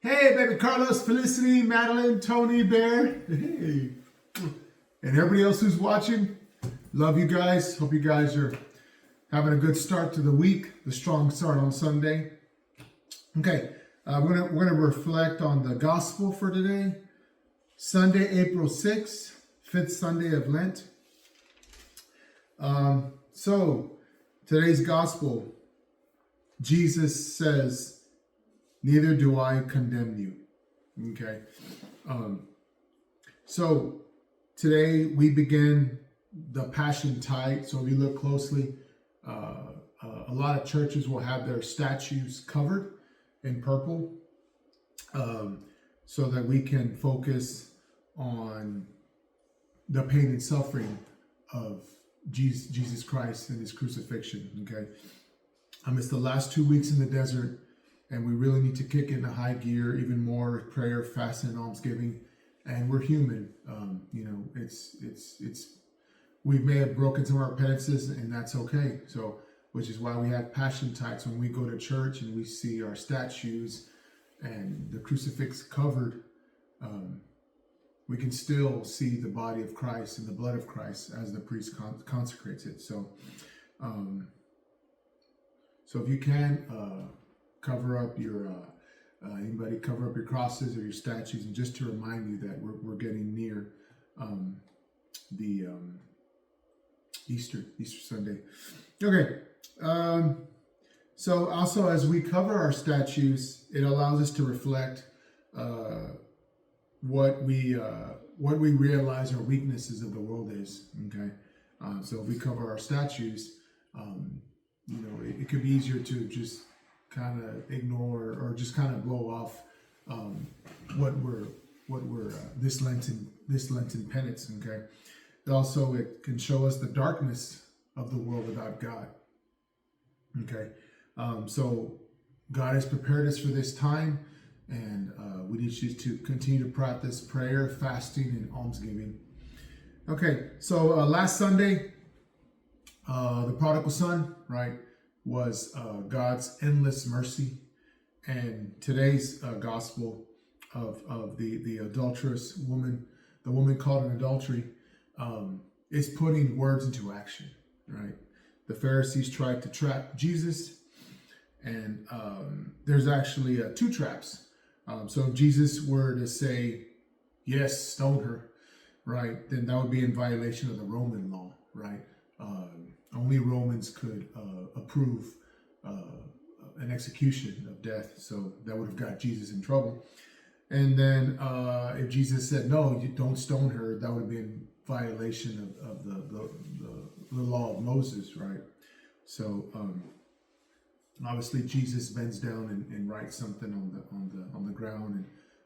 Hey, baby Carlos, Felicity, Madeline, Tony, Bear. Hey. And everybody else who's watching. Love you guys. Hope you guys are having a good start to the week. The strong start on Sunday. Okay, we're gonna reflect on the gospel for today. Sunday, April 6th, 5th Sunday of Lent. So today's gospel, Jesus says, "Neither do I condemn you." Okay. So today we begin the Passion Tide. So if you look closely, a lot of churches will have their statues covered in purple, so that we can focus on the pain and suffering of Jesus Christ and his crucifixion. Okay. It's the last 2 weeks in the desert, and we really need to kick into high gear, even more prayer, fasting, and almsgiving. And we're human. We may have broken some of our penances, and that's okay. So, which is why we have Passion Tides. When we go to church and we see our statues and the crucifix covered, we can still see the body of Christ and the blood of Christ as the priest consecrates it. So, if you can, cover up your crosses or your statues, and just to remind you that we're getting near the Easter Sunday. Okay. So also, as we cover our statues, it allows us to reflect what we realize our weaknesses of the world is. Okay. So if we cover our statues, it could be easier to just kind of ignore or just kind of blow off what we're this Lenten penance. Okay. Also, it can show us the darkness of the world without God. Okay. So God has prepared us for this time, and we need you to continue to practice prayer, fasting, and almsgiving. Okay. So last Sunday, the prodigal son, right, was God's endless mercy. And today's gospel of the adulterous woman, the woman caught in adultery, is putting words into action, right? The Pharisees tried to trap Jesus, and there's actually two traps. So if Jesus were to say, "Yes, stone her," right, then that would be in violation of the Roman law, right? Only Romans could approve an execution of death, so that would have got Jesus in trouble. And then if Jesus said, "No, you don't stone her," that would have been violation of the law of Moses, right? So obviously Jesus bends down and writes something on the ground, and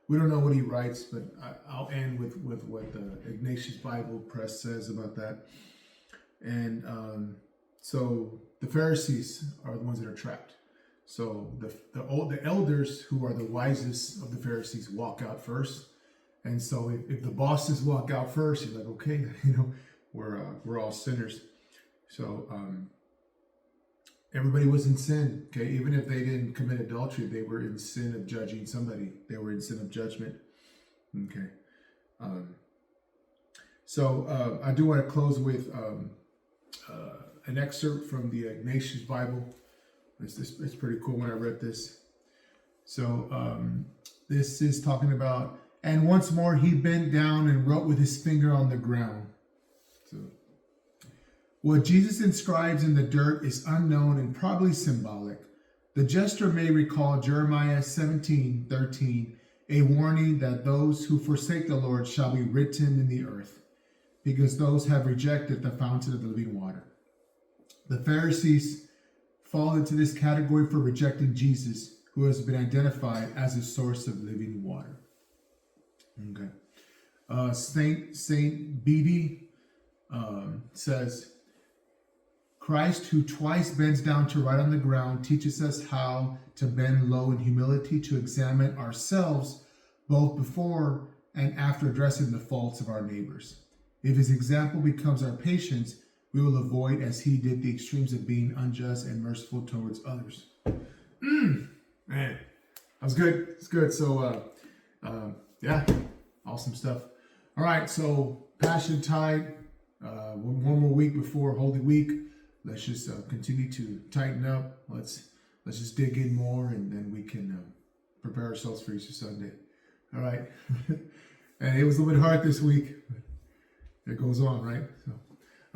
we don't know what he writes, but I'll end with what the Ignatius Bible Press says about that. And so the Pharisees are the ones that are trapped. So the elders, who are the wisest of the Pharisees, walk out first. And so if the bosses walk out first, you're like, okay, we're all sinners. So everybody was in sin. Okay, even if they didn't commit adultery, they were in sin of judging somebody. They were in sin of judgment. Okay. So I do want to close with an excerpt from the Ignatius Bible. It's pretty cool when I read this. So this is talking about, "And once more he bent down and wrote with his finger on the ground." So what Jesus inscribes in the dirt is unknown and probably symbolic. The gesture may recall Jeremiah 17:13, a warning that those who forsake the Lord shall be written in the earth, because those have rejected the fountain of the living water. The Pharisees fall into this category for rejecting Jesus, who has been identified as a source of living water. Okay. Saint Bede says, "Christ, who twice bends down to write on the ground, teaches us how to bend low in humility to examine ourselves both before and after addressing the faults of our neighbors. If his example becomes our patience, we will avoid, as he did, the extremes of being unjust and merciful towards others." Man, was good. It's good. So, yeah, awesome stuff. All right, so Passion Tide, one more week before Holy Week. Let's just continue to tighten up. Let's just dig in more, and then we can prepare ourselves for Easter Sunday. All right. And it was a little bit hard this week, but it goes on, right? So,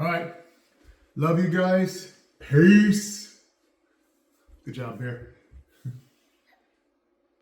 all right. Love you guys. Peace. Good job, Bear.